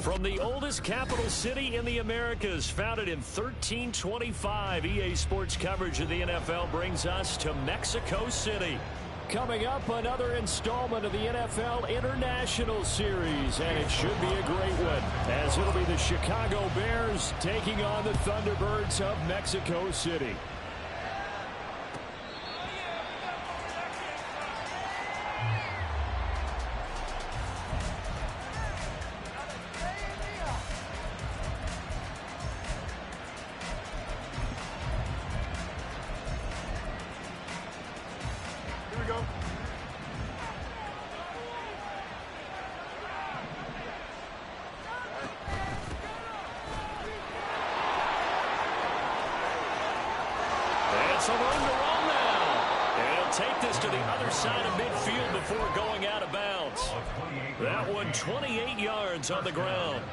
From the oldest capital city in the Americas, founded in 1325, EA Sports coverage of the NFL brings us to Mexico City. Coming up, another installment of the NFL International Series, and it should be a great one, as it'll be the Chicago Bears taking on the Thunderbirds of Mexico City. It's a room to run now. And he'll take this to the other side of midfield before going out of bounds. That one 28 yards on the ground.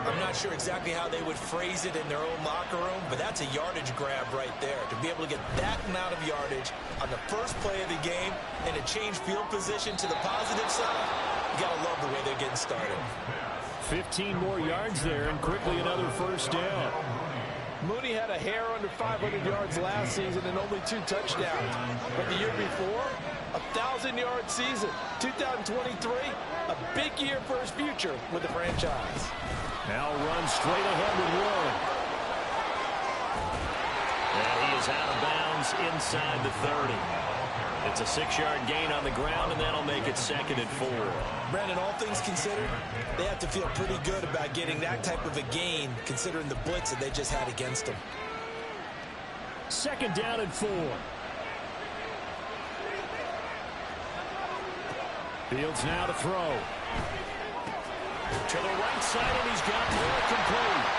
I'm not sure exactly how they would phrase it in their own locker room, but that's a yardage grab right there. To be able to get that amount of yardage on the first play of the game and to change field position to the positive side, you got to love the way they're getting started. 15 more yards there and quickly another first down. Mooney had a hair under 500 yards last season and only 2 touchdowns. But the year before, a 1,000-yard season. 2023, a big year for his future with the franchise. Now runs straight ahead with one. And he is out of bounds inside the 30. It's a 6-yard gain on the ground, and that'll make it 2nd and 4. Brandon, all things considered, they have to feel pretty good about getting that type of a gain, considering the blitz that they just had against them. 2nd down and 4. Fields now to throw. To the right side, and he's got more complete.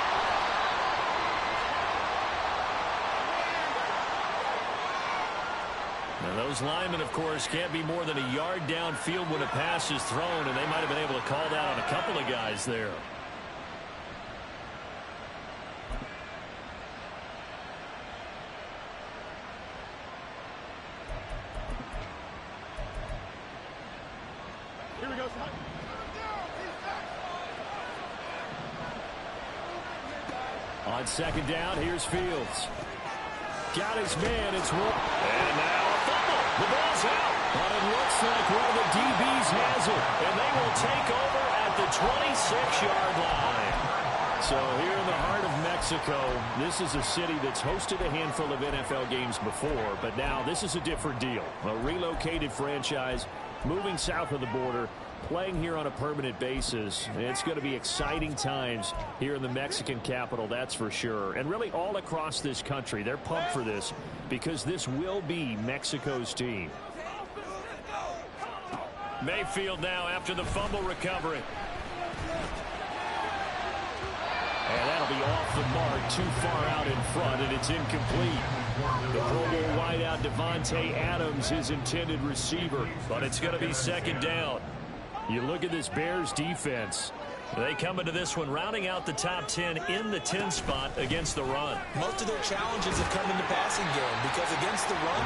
Now those linemen, of course, can't be more than a yard downfield when a pass is thrown, and they might have been able to call that on a couple of guys there. Here we go. On 2nd down, here's Fields. Got his man, it's one. And now a fumble. The ball's out. But it looks like one of the DBs has it. And they will take over at the 26-yard line. So here in the heart of Mexico, this is a city that's hosted a handful of NFL games before, but now this is a different deal. A relocated franchise moving south of the border, playing here on a permanent basis. It's going to be exciting times here in the Mexican capital, that's for sure. And really all across this country, they're pumped for this because this will be Mexico's team. Mayfield now after the fumble recovery. And that'll be off the mark, too far out in front, and it's incomplete. The Pro Bowl wideout Devontae Adams, his intended receiver, but it's going to be 2nd down. You look at this Bears defense. They come into this one rounding out the top 10 in the 10 spot against the run. Most of their challenges have come in the passing game because against the run,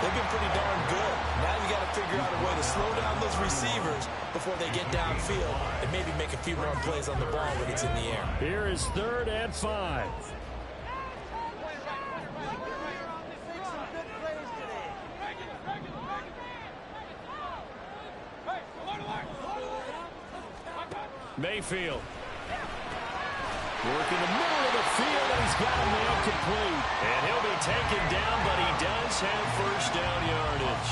they've been pretty darn good. Now you got to figure out a way to slow down those receivers before they get downfield and maybe make a few more plays on the ball when it's in the air. Here is 3rd and 5. Mayfield. Working the middle of the field, and he's got a man complete. And he'll be taken down, but he does have first down yardage.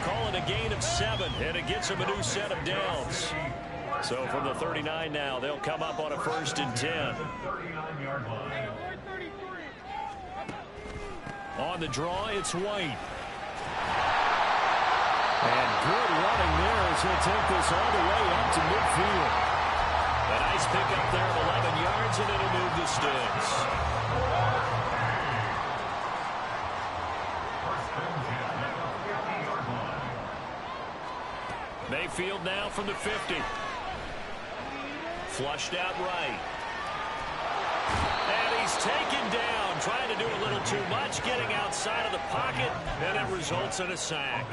Call it a gain of 7, and it gets him a new set of downs. So from the 39 now, they'll come up on a 1st and 10. On the draw, it's White. And good running there as he'll take this all the way up to midfield. A nice pickup there of 11 yards, and it'll move the sticks. Mayfield now from the 50. Flushed out right. And he's taken down, trying to do a little too much, getting outside of the pocket, and it results in a sack.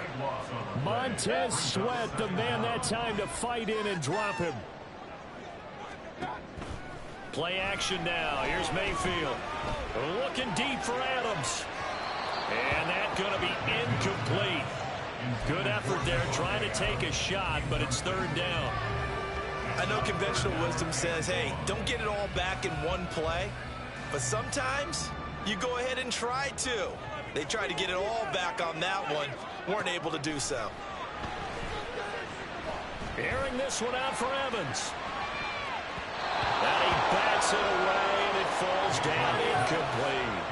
Montez Sweat, the man that time to fight in and drop him. Play action now. Here's Mayfield. Looking deep for Adams. And that's going to be incomplete. Good effort there, trying to take a shot, but it's third down. I know conventional wisdom says, hey, don't get it all back in one play. But sometimes you go ahead and try to. They tried to get it all back on that one. Weren't able to do so. Airing this one out for Evans. And he bats it away, and it falls down incomplete.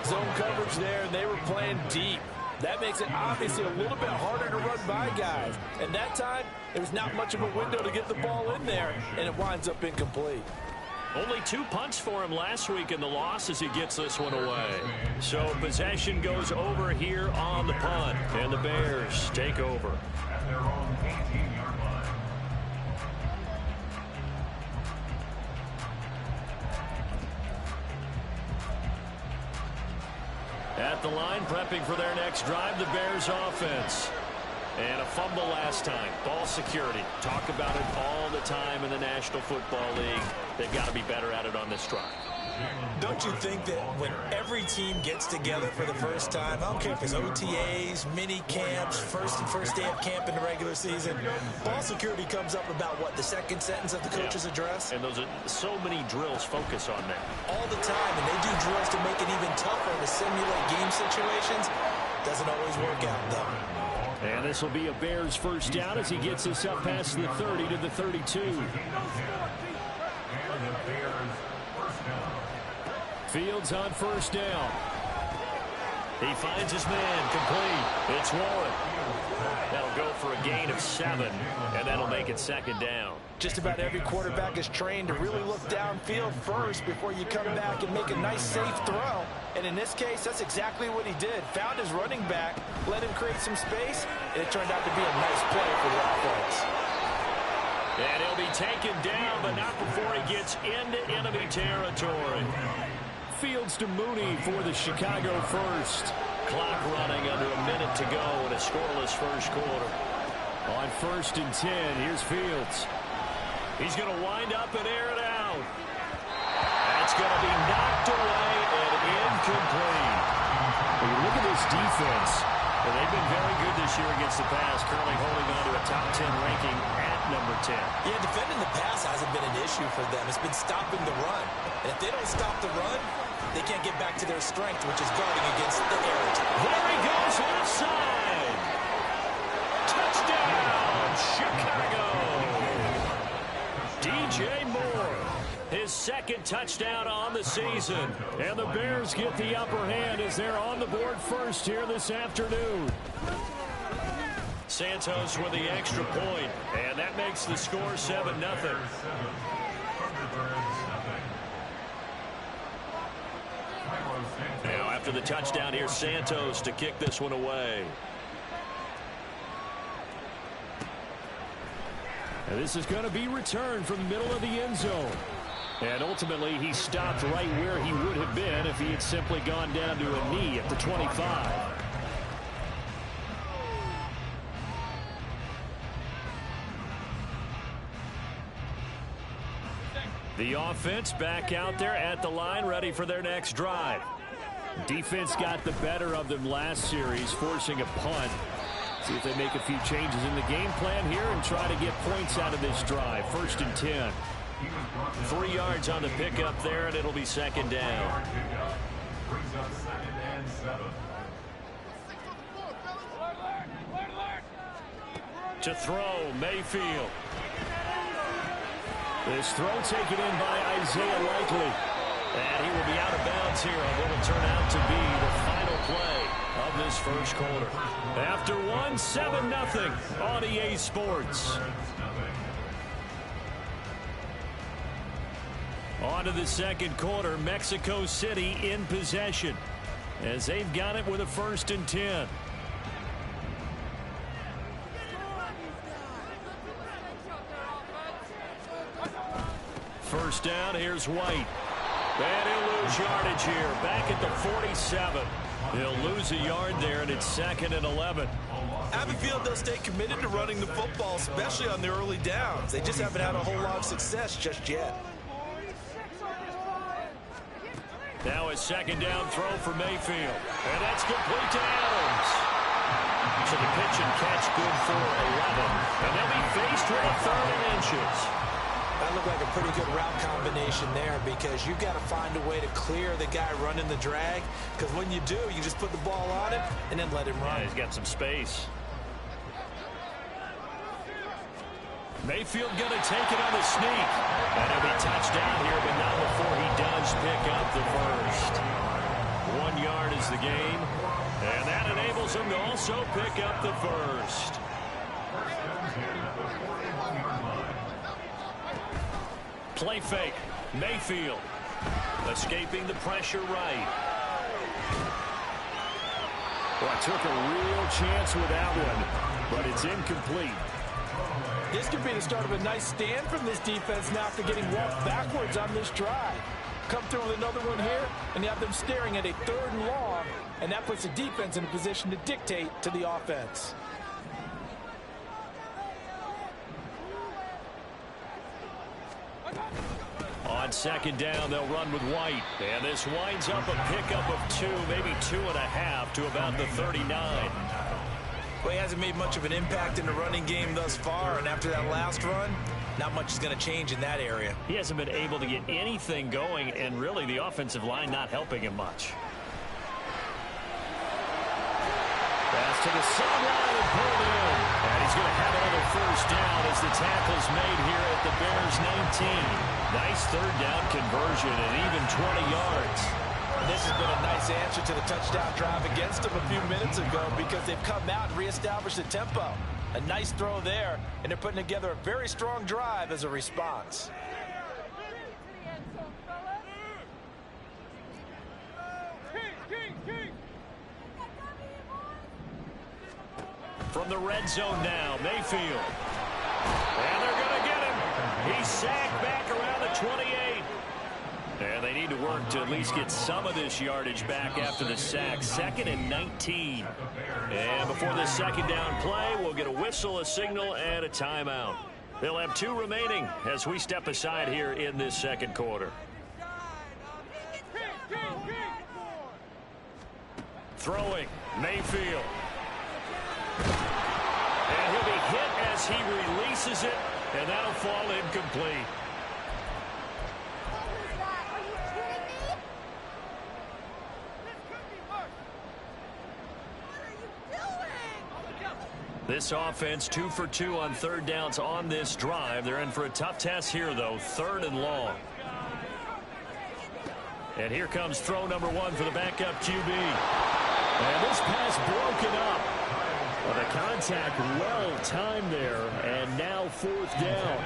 Zone coverage there, and they were playing deep. That makes it obviously a little bit harder to run by guys. And that time, there's not much of a window to get the ball in there, and it winds up incomplete. Only 2 punts for him last week in the loss as he gets this one away. So possession goes over here on the punt, and the Bears take over. At the line, prepping for their next drive, the Bears offense. And a fumble last time. Ball security. Talk about it all the time in the National Football League. They've got to be better at it on this drive. Don't you think that when every team gets together for the first time, I don't care if it's OTAs, mini camps, first day of camp in the regular season, ball security comes up about what, the second sentence of the coach's address? And those are so many drills focus on that. All the time, and they do drills to make it even tougher to simulate game situations. Doesn't always work out, though. And this will be a Bears first down as he gets this up past the 30 to the 32. Fields on first down. He finds his man, complete. It's Warren. That'll go for a gain of 7, and that'll make it second down. Just about every quarterback is trained to really look downfield first before you come back and make a nice, safe throw. And in this case, that's exactly what he did. Found his running back, let him create some space, and it turned out to be a nice play for the offense. And he'll be taken down, but not before he gets into enemy territory. Fields to Mooney for the Chicago first. Clock running under a minute to go in a scoreless first quarter. On 1st and 10, here's Fields. He's going to wind up and air it out. That's going to be knocked away and incomplete. When you look at this defense, and they've been very good this year against the pass, currently holding on to a top 10 ranking at number 10. Yeah, defending the pass hasn't been an issue for them. It's been stopping the run. And if they don't stop the run, they can't get back to their strength, which is guarding against the air attack. There he goes, left side. Touchdown, Chicago. DJ Moore, his second touchdown on the season. And the Bears get the upper hand as they're on the board first here this afternoon. Santos with the extra point, and that makes the score 7-0. Now after the touchdown, here's Santos to kick this one away. And this is going to be returned from the middle of the end zone. And ultimately, he stopped right where he would have been if he had simply gone down to a knee at the 25. The offense back out there at the line, ready for their next drive. Defense got the better of them last series, forcing a punt. See if they make a few changes in the game plan here and try to get points out of this drive. 1st and 10. 3 yards on the pickup there, and it'll be second down. To throw, Mayfield. This throw taken in by Isaiah Likely. And he will be out of bounds here on what will turn out to be the final play of this first quarter. After one, 7-0 on EA Sports. On to the second quarter. Mexico City in possession as they've got it with a 1st and 10. First down, here's White. And he'll lose yardage here. Back at the 47. He'll lose a yard there, and it's 2nd and 11. I have a feeling they'll stay committed to running the football, especially on the early downs. They just haven't had a whole lot of success just yet. Now a 2nd down throw for Mayfield. And that's complete to Adams. So the pitch and catch good for 11. And they'll be faced with a 3rd and inches. That looked like a pretty good route combination there because you've got to find a way to clear the guy running the drag. Because when you do, you just put the ball on him and then let him run. Yeah, he's got some space. Mayfield going to take it on the sneak. And he'll be touched down here, but not before he does pick up the first. 1 yard is the gain. And that enables him to also pick up the first. Play fake. Mayfield escaping the pressure right. Well, took a real chance with that one, but it's incomplete. This could be the start of a nice stand from this defense now after getting walked backwards on this drive. Come through with another one here, and you have them staring at a 3rd and long, and that puts the defense in a position to dictate to the offense. On 2nd down, they'll run with White. And this winds up a pickup of 2, maybe 2.5 to about the 39. Well, he hasn't made much of an impact in the running game thus far, and after that last run, not much is going to change in that area. He hasn't been able to get anything going, and really the offensive line not helping him much. Pass to the sideline and pulled in. And he's going to have another 1st down as the tackle's made here at the Bears 19. Nice 3rd down conversion and even 20 yards. And this has been a nice answer to the touchdown drive against them a few minutes ago because they've come out and reestablished the tempo. A nice throw there, and they're putting together a very strong drive as a response. From the red zone now, Mayfield. And they're going to get him. He's sacked back around the 28. And they need to work to at least get some of this yardage back after the sack. 2nd and 19. And before the 2nd down play, we'll get a whistle, a signal, and a timeout. They'll have 2 remaining as we step aside here in this second quarter. Throwing, Mayfield. And he'll be hit as he releases it, and that'll fall incomplete. This offense 2 for 2 on 3rd downs on this drive. They're in for a tough test here, though. 3rd and long. And here comes throw number 1 for the backup QB. And this pass broken up. Well, the contact well timed there, and now 4th down.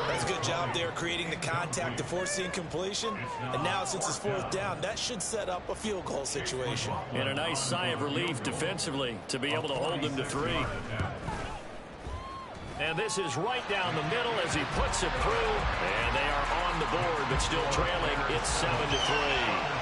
That's a good job there creating the contact to force the incompletion. And now since it's 4th down, that should set up a field goal situation. And a nice sigh of relief defensively to be able to hold them to 3. And this is right down the middle as he puts it through. And they are on the board, but still trailing. It's 7-3.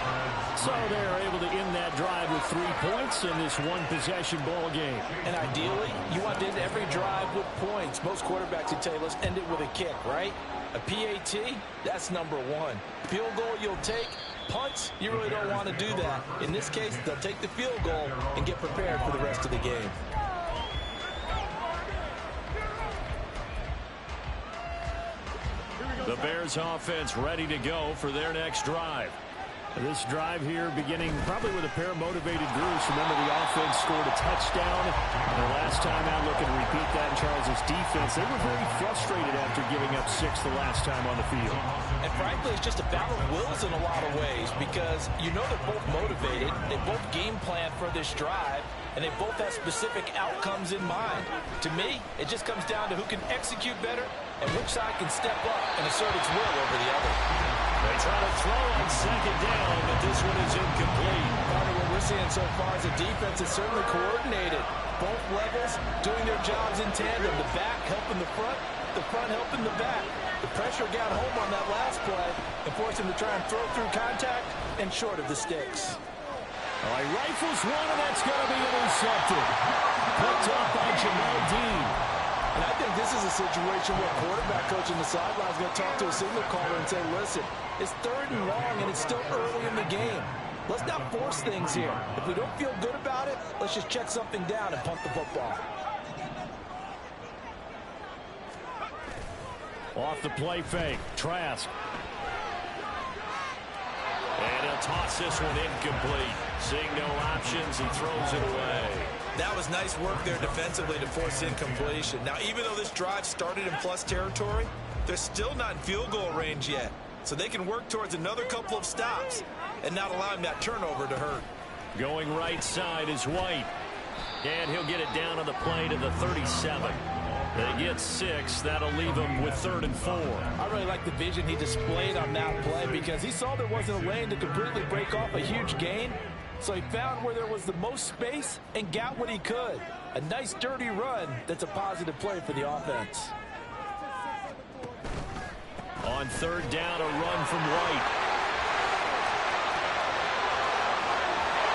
So they're able to end that drive with 3 points in this one-possession ball game. And ideally, you want to end every drive with points. Most quarterbacks would tell you, let's end it with a kick, right? A PAT, that's number 1. Field goal you'll take. Punts, you really don't want to do that. In this case, they'll take the field goal and get prepared for the rest of the game. The Bears offense ready to go for their next drive. This drive here beginning probably with a pair of motivated groups. Remember, the offense scored a touchdown. And the last time out, looking to repeat that in Charles's defense. They were very frustrated after giving up 6 the last time on the field. And frankly, it's just a battle of wills in a lot of ways because you know they're both motivated. They both game plan for this drive. And they both have specific outcomes in mind. To me, it just comes down to who can execute better and which side can step up and assert its will over the other. They try to throw on second down, but this one is incomplete. Part of what we're seeing so far is the defense is certainly coordinated. Both levels doing their jobs in tandem. The back helping the front helping the back. The pressure got home on that last play and forced him to try and throw through contact and short of the sticks. All right, rifles one, and that's going to be intercepted. Picked up by Jamel Dean. And I think this is a situation where quarterback coach on the sideline is going to talk to a signal caller and say, listen, it's 3rd and long, and it's still early in the game. Let's not force things here. If we don't feel good about it, let's just check something down and punt the football. Off the play fake, Trask. And he'll toss this one incomplete. Seeing no options, he throws it away. That was nice work there defensively to force incompletion. Now, even though this drive started in plus territory, they're still not in field goal range yet. So they can work towards another couple of stops and not allowing that turnover to hurt. Going right side is White. And he'll get it down on the play to the 37. They get 6. That'll leave them with 3rd and 4. I really like the vision he displayed on that play because he saw there wasn't a lane to completely break off a huge gain. So he found where there was the most space and got what he could. A nice, dirty run that's a positive play for the offense. On 3rd down, a run from White.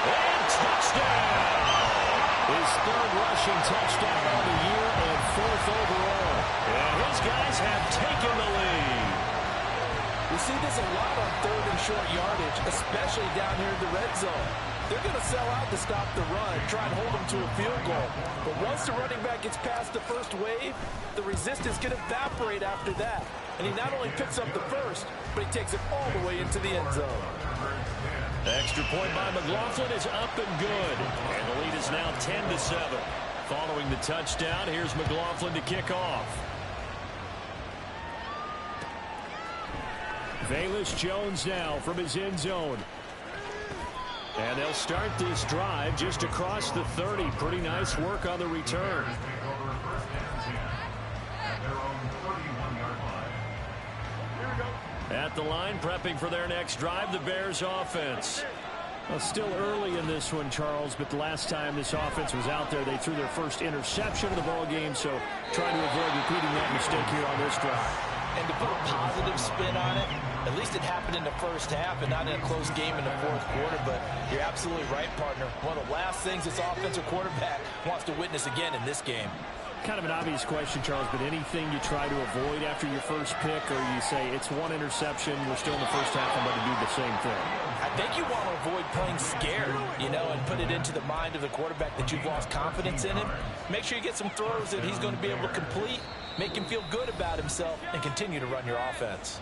And touchdown! His 3rd rushing touchdown of the year and 4th overall. And his guys have taken the lead. We see this a lot on 3rd and short yardage, especially down here in the red zone. They're going to sell out to stop the run, try and hold them to a field goal. But once the running back gets past the first wave, the resistance can evaporate after that. And he not only picks up the first, but he takes it all the way into the end zone. Extra point by McLaughlin is up and good. And the lead is now 10-7. Following the touchdown, here's McLaughlin to kick off. Velus Jones now from his end zone. And they'll start this drive just across the 30. Pretty nice work on the return. At the line, prepping for their next drive, the Bears offense. Well, still early in this one, Charles, but the last time this offense was out there, they threw their first interception of the ball game, so trying to avoid repeating that mistake here on this drive. And to put a positive spin on it, at least it happened in the first half and not in a close game in the 4th quarter, but you're absolutely right, partner. One of the last things this offensive quarterback wants to witness again in this game. Kind of an obvious question, Charles, but anything you try to avoid after your first pick, or you say it's one interception, we're still in the first half, I'm going to do the same thing? I think you want to avoid playing scared, you know, and put it into the mind of the quarterback that you've lost confidence in him. Make sure you get some throws that he's going to be able to complete, make him feel good about himself, and continue to run your offense.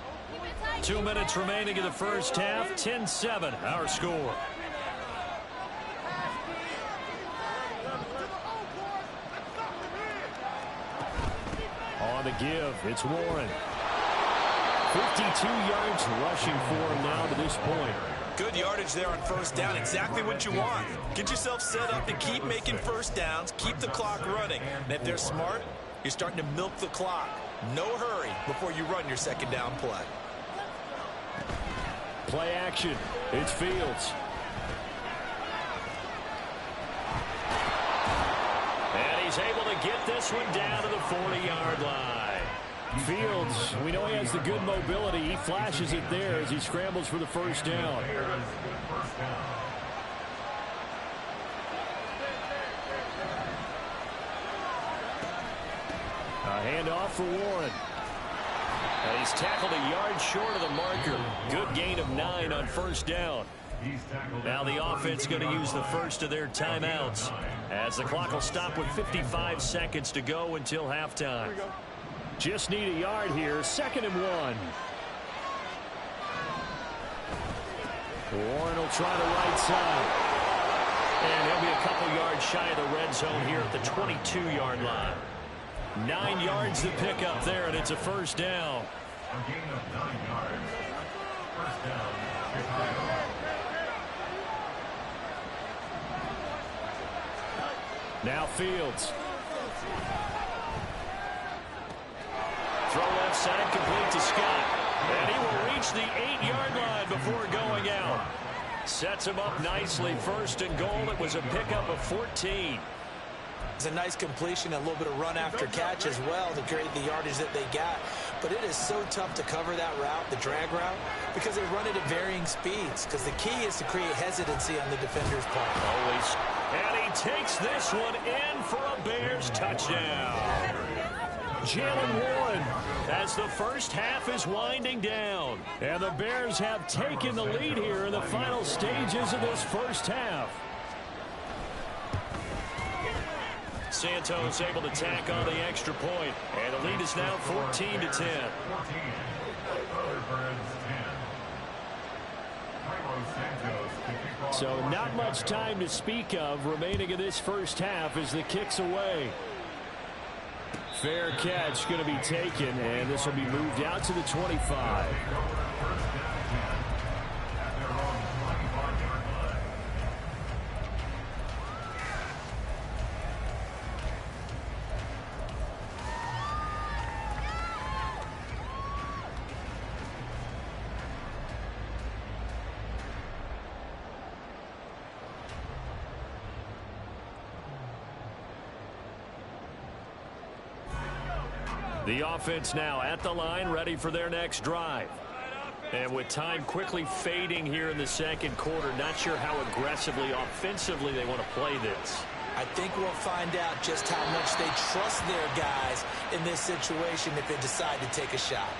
2 minutes remaining in the first half, 10-7, our score. On the give, it's Warren. 52 yards rushing for him now to this point. Good yardage there on 1st down. Exactly what you want. Get yourself set up to keep making 1st downs, keep the clock running. And if they're smart, you're starting to milk the clock. No hurry before you run your 2nd down play. Play action. It's Fields. And he's able to get this one down to the 40-yard line. Fields, we know he has the good mobility. He flashes it there as he scrambles for the 1st down. A handoff for Warren. And he's tackled a yard short of the marker. Good gain of 9 on 1st down. Now the offense going to use the first of their timeouts as the clock will stop with 55 seconds to go until halftime. Just need a yard here. 2nd and 1. Warren will try the right side. And he'll be a couple yards shy of the red zone here at the 22-yard line. 9 yards to pick up there, and it's a first down. A gain of 9 yards. First down, Chicago. Now Fields. Throw left side, complete to Scott. And he will reach the 8-yard line before going out. Sets him up nicely. First and goal. It was a pickup of 14. It's a nice completion, a little bit of run after catch as well to create the yardage that they got. But it is so tough to cover that route, the drag route, because they run it at varying speeds. Because the key is to create hesitancy on the defender's part. Always. And he takes this one in for a Bears touchdown. Jalen Warren as the first half is winding down. And the Bears have taken the lead here in the final stages of this first half. Santos able to tack on the extra point, and the lead is now 14-10. So not much time to speak of remaining in this first half as the kick's away. Fair catch going to be taken, and this will be moved out to the 25. The offense now at the line, ready for their next drive. And with time quickly fading here in the second quarter, not sure how aggressively, offensively they want to play this. I think we'll find out just how much they trust their guys in this situation if they decide to take a shot.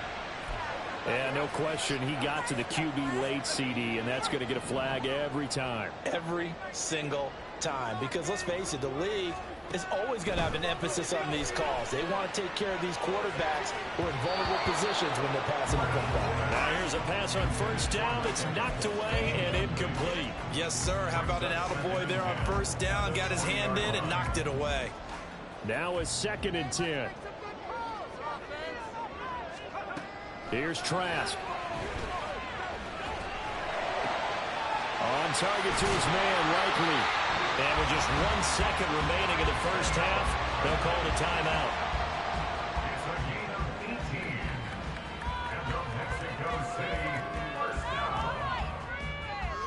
And no question, he got to the QB late, CD, and that's going to get a flag every time. Every single time. Because let's face it, the league is always going to have an emphasis on these calls. They want to take care of these quarterbacks who are in vulnerable positions when they're passing the football. Now here's a pass on first down that's knocked away and incomplete. Yes, sir. How about an attaboy there on first down? Got his hand in and knocked it away. Now a 2nd and 10. Here's Trask. On target to his man, likely. And with just 1 second remaining in the first half, they'll call the timeout. It's a gain of 18. And from Mexico City, first down.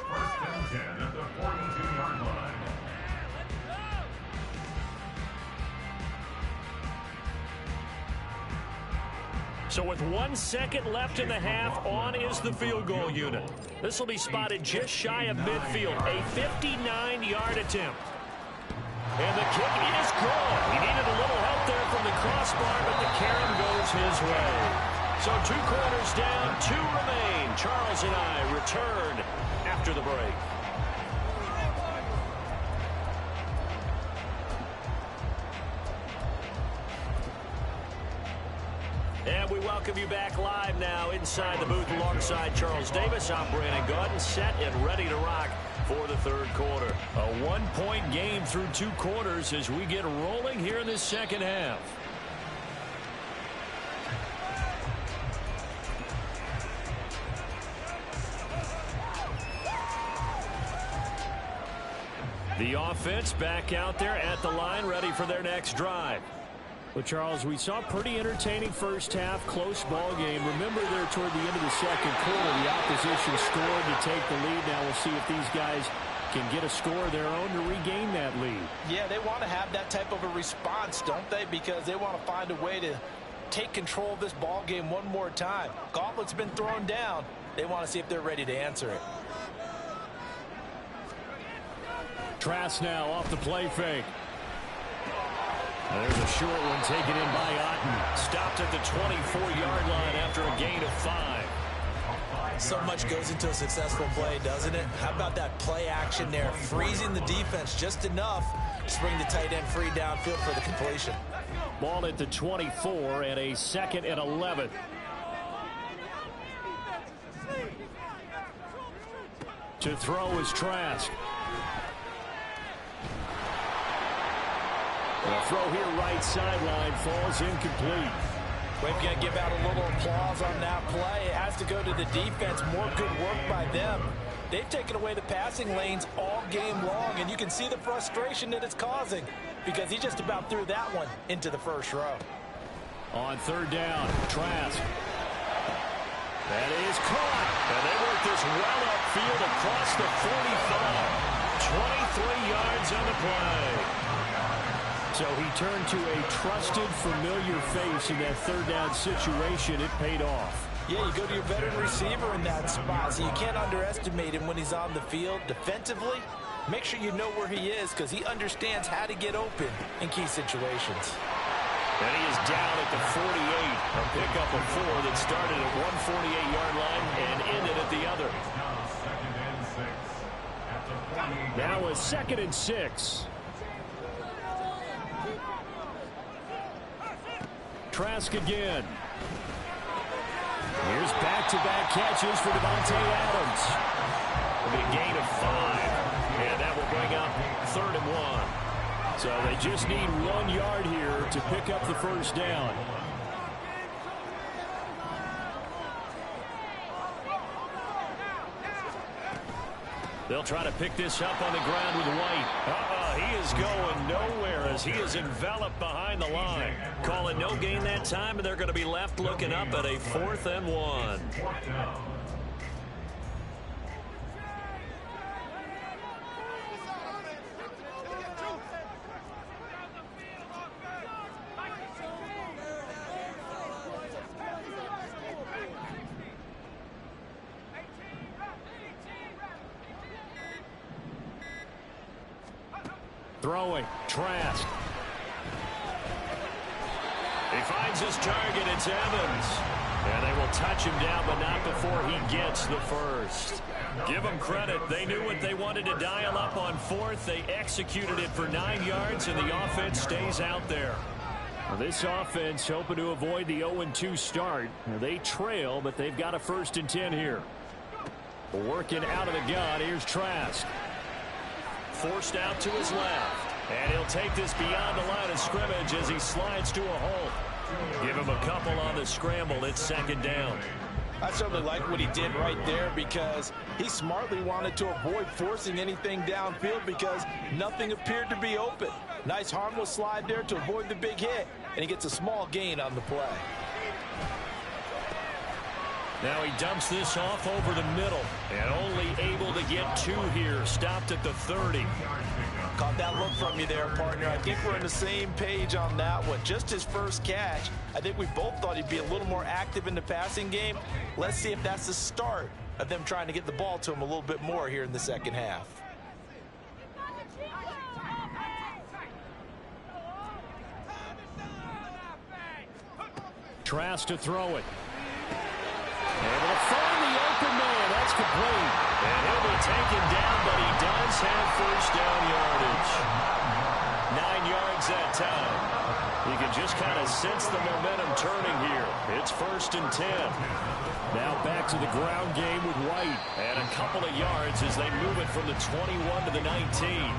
First and 10 at the 42-yard line. So with 1 second left in the half, on is the field goal unit. This will be spotted just shy of midfield. A 59-yard attempt. And the kick is good. He needed a little help there from the crossbar, but the carom goes his way. So 2 quarters down, 2 remain. Charles and I return after the break. And we welcome you back live now inside the booth alongside Charles Davis. I'm Brandon Gaudin, set and ready to rock for the third quarter. A 1-point game through 2 quarters as we get rolling here in this second half. The offense back out there at the line, ready for their next drive. Well, Charles, we saw a pretty entertaining first half, close ball game. Remember there toward the end of the second quarter, the opposition scored to take the lead. Now we'll see if these guys can get a score of their own to regain that lead. Yeah, they want to have that type of a response, don't they? Because they want to find a way to take control of this ball game one more time. Gauntlet's been thrown down. They want to see if they're ready to answer it. Trask now off the play fake. There's a short one taken in by Otten. Stopped at the 24-yard line after a gain of 5. So much goes into a successful play, doesn't it? How about that play action there? Freezing the defense just enough to bring the tight end free downfield for the completion. Ball at the 24 and a 2nd and 11. To throw is Trask. The throw here right sideline falls incomplete. We're going to give out a little applause on that play. It has to go to the defense. More good work by them. They've taken away the passing lanes all game long, and you can see the frustration that it's causing because he just about threw that one into the first row. On third down, Trask. That is caught. And they work this well upfield across the 45. 23 yards on the play. So he turned to a trusted, familiar face in that third down situation. It paid off. Yeah, you go to your veteran receiver in that spot, so you can't underestimate him when he's on the field. Defensively, make sure you know where he is because he understands how to get open in key situations. And he is down at the 48. A pickup of 4 that started at 148-yard line and ended at the other. Now a 2nd and 6. Trask again. Here's back-to-back catches for Devontae Adams. It'll be a gain of 5. And that will bring up 3rd and 1. So they just need 1 yard here to pick up the first down. They'll try to pick this up on the ground with White. He is going nowhere as he is enveloped behind the line. Calling no gain that time, and they're going to be left looking up at a 4th and 1. Throwing, Trask. He finds his target, it's Evans. And they will touch him down, but not before he gets the first. Give them credit. They knew what they wanted to dial up on 4th. They executed it for 9 yards, and the offense stays out there. Well, this offense hoping to avoid the 0-2 start. They trail, but they've got a 1st and 10 here. Working out of the gun, here's Trask. Forced out to his left. And he'll take this beyond the line of scrimmage as he slides to a halt. Give him a couple on the scramble. It's 2nd down. I certainly like what he did right there because he smartly wanted to avoid forcing anything downfield because nothing appeared to be open. Nice harmless slide there to avoid the big hit, and he gets a small gain on the play. Now he dumps this off over the middle and only able to get 2 here. Stopped at the 30. Caught that look from you there, partner. I think we're on the same page on that one. Just his first catch. I think we both thought he'd be a little more active in the passing game. Let's see if that's the start of them trying to get the ball to him a little bit more here in the second half. Trask to throw it. Able to find the open man. That's complete. And he'll be taken down, but he does have first down yardage. 9 yards that time. You can just kind of sense the momentum turning here. It's 1st and 10. Now back to the ground game with White. And a couple of yards as they move it from the 21 to the 19.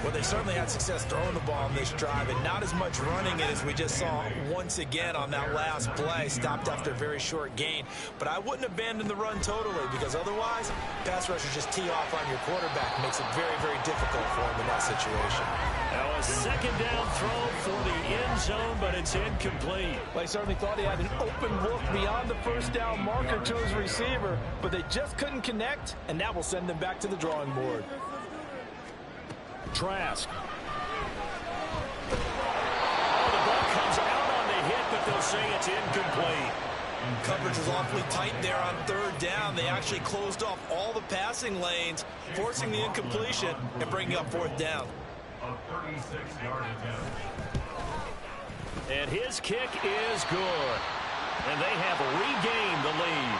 Well, they certainly had success throwing the ball on this drive, and not as much running it as we just saw once again on that last play. Stopped after a very short gain. But I wouldn't abandon the run totally because otherwise, pass rushers just tee off on your quarterback. Makes it very, very difficult for him in that situation. Now a 2nd down throw for the end zone, but it's incomplete. Well, he certainly thought he had an open look beyond the first down marker to his receiver, but they just couldn't connect, and that will send them back to the drawing board. Trask. Oh, the ball comes out on the hit, but they'll say it's incomplete. Coverage was awfully tight there on 3rd down. They actually closed off all the passing lanes, forcing the incompletion and bringing up 4th down. A 36-yard attempt. And his kick is good. And they have regained the lead.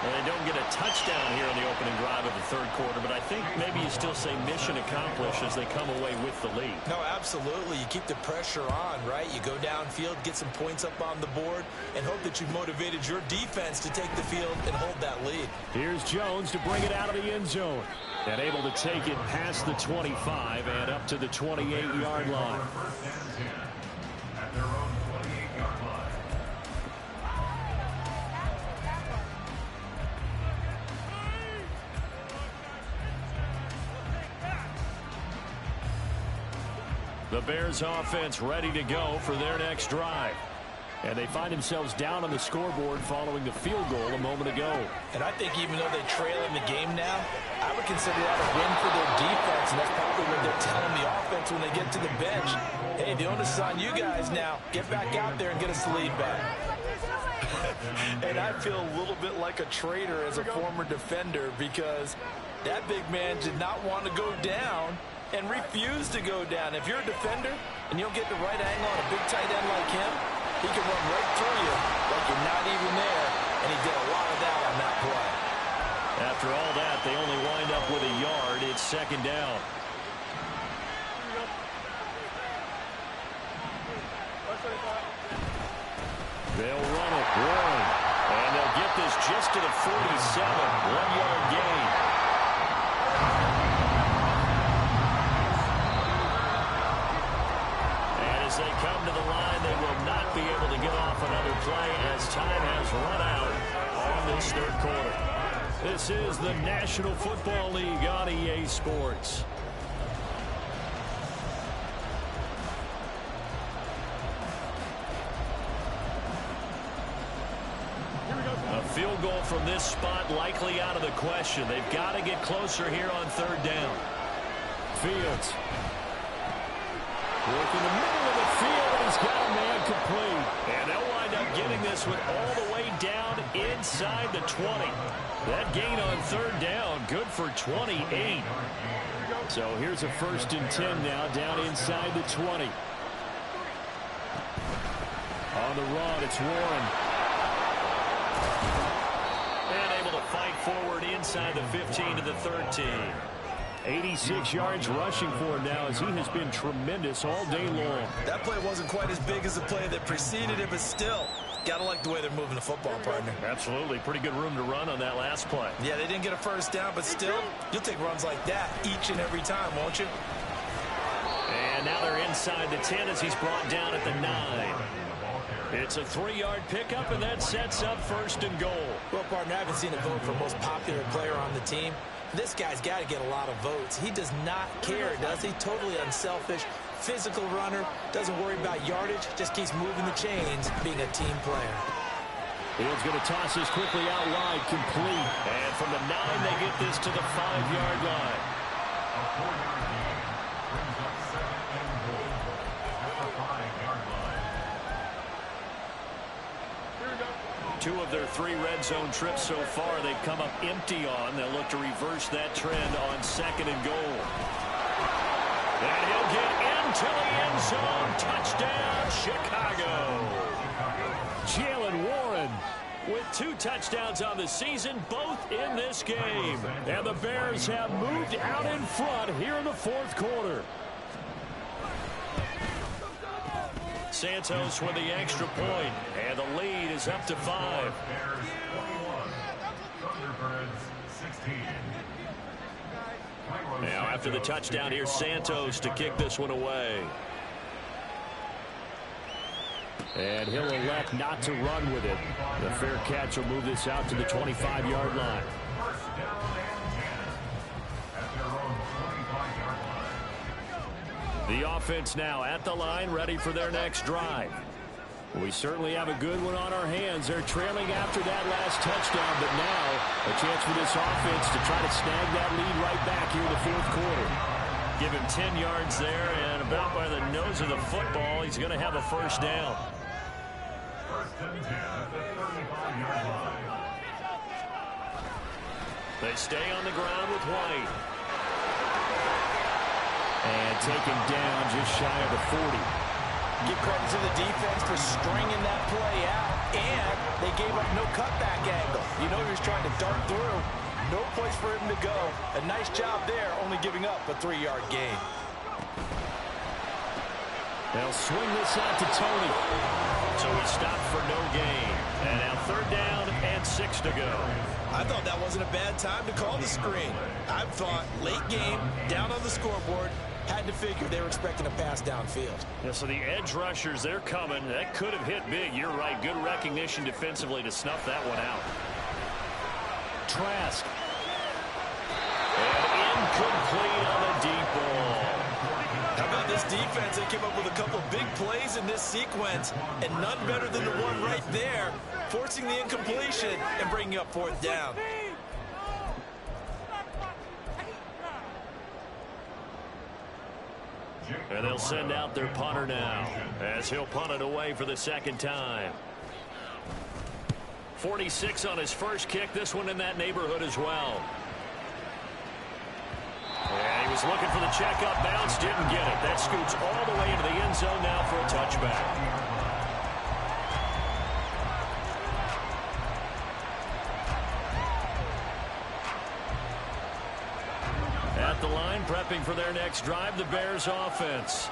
Well, they don't get a touchdown here in the opening drive of the third quarter, but I think maybe you still say mission accomplished as they come away with the lead. No, absolutely. You keep the pressure on, right? You go downfield, get some points up on the board, and hope that you've motivated your defense to take the field and hold that lead. Here's Jones to bring it out of the end zone. And able to take it past the 25 and up to the 28-yard line. At their own 28-yard line. The Bears offense ready to go for their next drive. And they find themselves down on the scoreboard following the field goal a moment ago. And I think even though they trail in the game now, I would consider that a win for their defense, and that's probably what they're telling the offense when they get to the bench. Hey, the onus is on you guys now. Get back out there and get us the lead back. And I feel a little bit like a traitor as a former defender because that big man did not want to go down and refused to go down. If you're a defender and you don't get the right angle on a big tight end like him, he can run right through you like you're not even there, and he did a lot of that on that play. After all that, they only wind up with a yard. It's second down. They'll run it. Warren. And they'll get this just to the 47. 1-yard gain. And as they come to the line, they will not be able to get off another play as time has run out on this third quarter. This is the National Football League on EA Sports. A field goal from this spot likely out of the question. They've got to get closer here on third down. Fields. Working the middle of the field, and he's got a man complete. And they'll wind up getting this one all the way down inside the 20. That gain on third down, good for 28. So here's a 1st and 10 now, down inside the 20. On the run, it's Warren. And able to fight forward inside the 15 to the 13. 86 yards rushing for him now as he has been tremendous all day long. That play wasn't quite as big as the play that preceded it, but still, got to like the way they're moving the football, partner. Absolutely. Pretty good room to run on that last play. Yeah, they didn't get a first down, but still, you'll take runs like that each and every time, won't you? And now they're inside the 10 as he's brought down at the 9. It's a 3-yard pickup, and that sets up 1st and goal. Well, partner, I haven't seen a vote for most popular player on the team. This guy's got to get a lot of votes. He does not care, does he? Totally unselfish, physical runner, doesn't worry about yardage, just keeps moving the chains, being a team player. Fields going to toss this quickly out wide, complete. And from the 9, they get this to the 5-yard line. A 4-yard gain brings up 2nd and goal at the 5-yard line. 2 of their 3 red zone trips so far they've come up empty on. They'll look to reverse that trend on 2nd and goal. And he'll get into the end zone. Touchdown, Chicago. Jalen Warren with 2 touchdowns on the season, both in this game. And the Bears have moved out in front here in the 4th quarter. Santos with the extra point, and the lead is up to 5. Bears 21, Thunderbirds 16. Now after the touchdown, here's Santos to kick this one away. And he'll elect not to run with it. The fair catch will move this out to the 25-yard line. First down and 10 at their own 25-yard line. The offense now at the line, ready for their next drive. We certainly have a good one on our hands. They're trailing after that last touchdown, but now a chance for this offense to try to snag that lead right back here in the 4th quarter. Give him 10 yards there, and about by the nose of the football, he's going to have a first down. First and 10 at the 35-yard line. They stay on the ground with White. And taken down just shy of the 40. Give credit to the defense for stringing that play out, and they gave up no cutback angle. You know he was trying to dart through. No place for him to go. A nice job there, only giving up a 3-yard gain. They'll swing this out to Tony. So he stopped for no gain. And now 3rd down and 6 to go. I thought that wasn't a bad time to call the screen. I thought late game, down on the scoreboard, had to figure they were expecting a pass downfield. Yeah, so the edge rushers, they're coming. That could have hit big. You're right. Good recognition defensively to snuff that one out. Trask. And incomplete on the deep ball. How about this defense? They came up with a couple big plays in this sequence, and none better than the one right there, forcing the incompletion and bringing up 4th down. And they'll send out their punter now, as he'll punt it away for the 2nd time. 46 on his first kick. This one in that neighborhood as well. And he was looking for the checkup bounce, didn't get it. That scoots all the way into the end zone now for a touchback. At the line, prepping for their next drive, the Bears offense.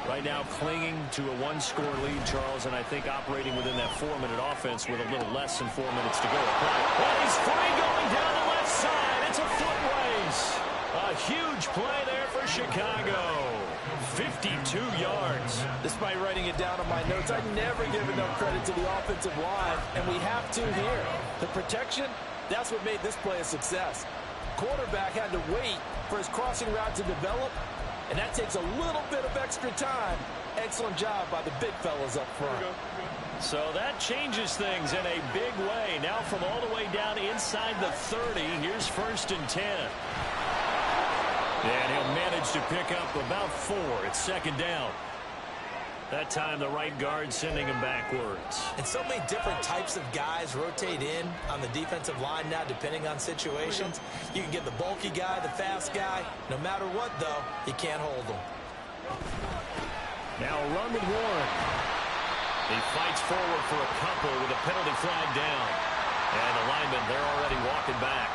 Right now clinging to a 1-score lead, Charles, and I think operating within that 4-minute offense with a little less than 4 minutes to go. And he's free going down the left side. It's a foot race. A huge play there for Chicago. 52 yards. Despite writing it down on my notes, I never give enough credit to the offensive line, and we have to here. The protection, that's what made this play a success. Quarterback had to wait for his crossing route to develop, and that takes a little bit of extra time. Excellent job by the big fellas up front. So that changes things in a big way. Now from all the way down inside the 30, here's 1st and 10. And he'll manage to pick up about 4. It's 2nd down. That time the right guard sending him backwards. And so many different types of guys rotate in on the defensive line now, depending on situations. You can get the bulky guy, the fast guy. No matter what, though, you can't hold them. Now a run with Warren. He fights forward for a couple with a penalty flag down. And the linemen, they're already walking back.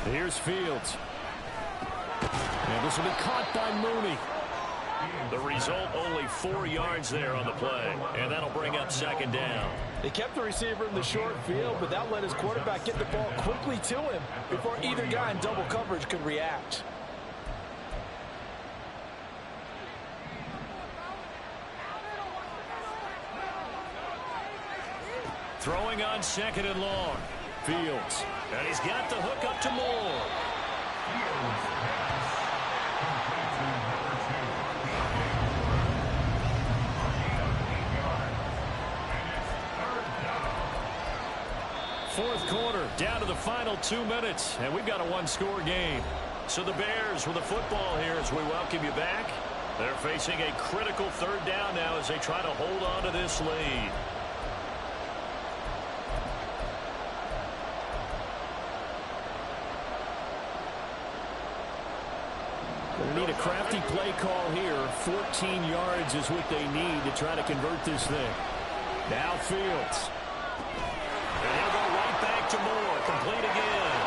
Here's Fields. And this will be caught by Mooney. The result, only 4 yards there on the play. And that'll bring up 2nd down. They kept the receiver in the short field, but that let his quarterback get the ball quickly to him before either guy in double coverage could react. Throwing on 2nd and long. Fields. And he's got the hook up to Moore. Fourth quarter, down to the final 2 minutes, and we've got a 1-score game. So the Bears with the football here as we welcome you back. They're facing a critical 3rd down now as they try to hold on to this lead. They need a crafty play call here. 14 yards is what they need to try to convert this thing. Now Fields. And he'll go right back to Moore. Complete again.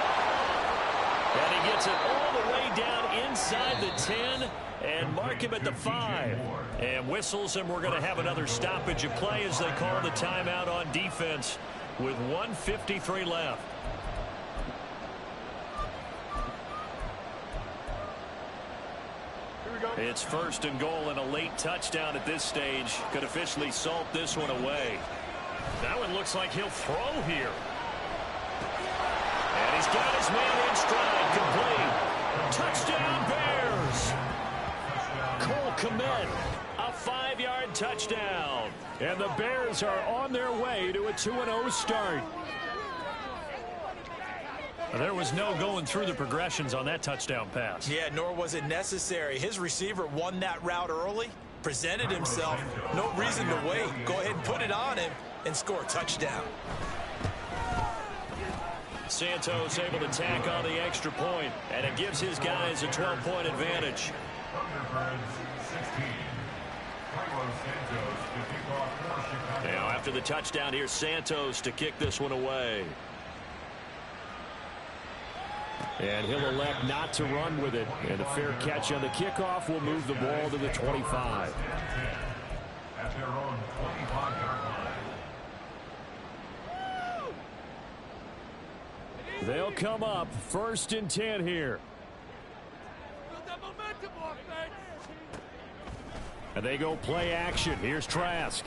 And he gets it all the way down inside the 10 and mark him at the 5. And whistles, and we're going to have another stoppage of play as they call the timeout on defense with 1:53 left. It's 1st and goal, and a late touchdown at this stage could officially salt this one away. That one looks like he'll throw here. And he's got his man in stride, complete. Touchdown, Bears. Cole Kmet, a 5-yard touchdown. And the Bears are on their way to a 2-0 start. There was no going through the progressions on that touchdown pass. Yeah, nor was it necessary. His receiver won that route early, presented himself. No reason to wait. Go ahead and put it on him and score a touchdown. Santos able to tack on the extra point, and it gives his guys a 12-point advantage. Thunderbirds 16. Santos to kick off for Chicago. Now after the touchdown, here's Santos to kick this one away. And he'll elect not to run with it. And a fair catch on the kickoff will move the ball to the 25. At their own 25-yard line. They'll come up 1st and 10 here. And they go play action. Here's Trask.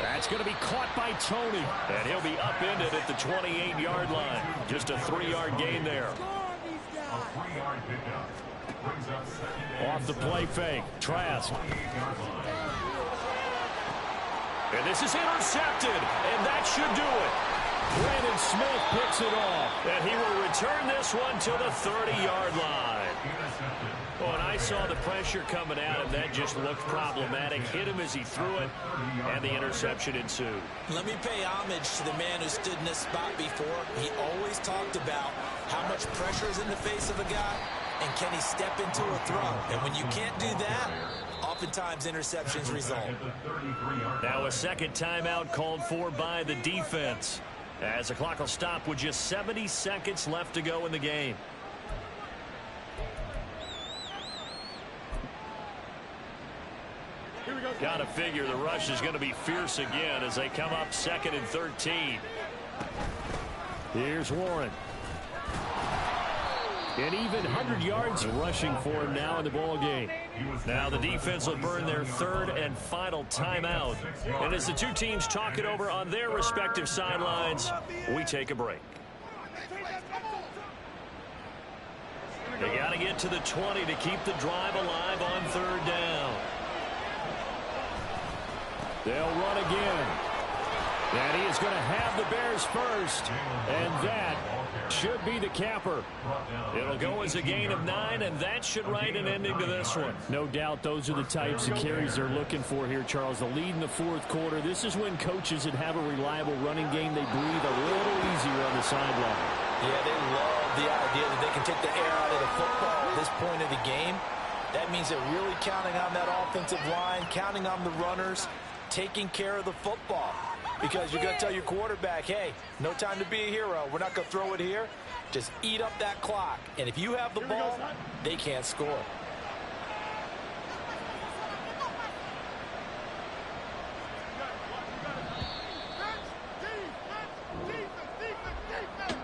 That's going to be caught by Tony. And he'll be upended at the 28-yard line. Just a 3-yard gain there. A 3-yard pickup brings up 2nd and Off the play fake. Trask. 28-yard line. And this is intercepted. And that should do it. Brandon Smith picks it off. And he will return this one to the 30-yard line. Intercepted. Oh, and I saw the pressure coming at him. That just looked problematic. Hit him as he threw it, and the interception ensued. Let me pay homage to the man who stood in this spot before. He always talked about how much pressure is in the face of a guy, and can he step into a throw. And when you can't do that, oftentimes interceptions result. Now a second timeout called for by the defense, as the clock will stop with just 70 seconds left to go in the game. Got to figure the rush is going to be fierce again as they come up 2nd and 13. Here's Warren. An even 100 yards rushing for him now in the ball game. Now the defense will burn their 3rd and final timeout. And as the two teams talk it over on their respective sidelines, we take a break. They got to get to the 20 to keep the drive alive on 3rd down. They'll run again. And he is going to have the Bears first. And that should be the capper. It'll go as a gain of 9, and that should write an ending to this one. No doubt those are the types of carries they're looking for here, Charles. The lead in the 4th quarter. This is when coaches that have a reliable running game, they breathe a little easier on the sideline. Yeah, they love the idea that they can take the air out of the football at this point of the game. That means they're really counting on that offensive line, counting on the runners, taking care of the football. Because you're going to tell your quarterback, hey, no time to be a hero. We're not going to throw it here. Just eat up that clock. And if you have the ball, they can't score.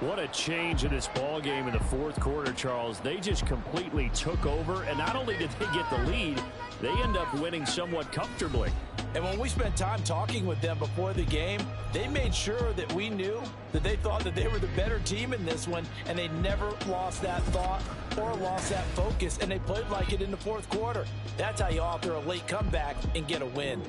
What a change in this ball game in the 4th quarter, Charles. They just completely took over, and not only did they get the lead, they end up winning somewhat comfortably. And when we spent time talking with them before the game, they made sure that we knew that they thought that they were the better team in this one, and they never lost that thought or lost that focus, and they played like it in the 4th quarter. That's how you author a late comeback and get a win.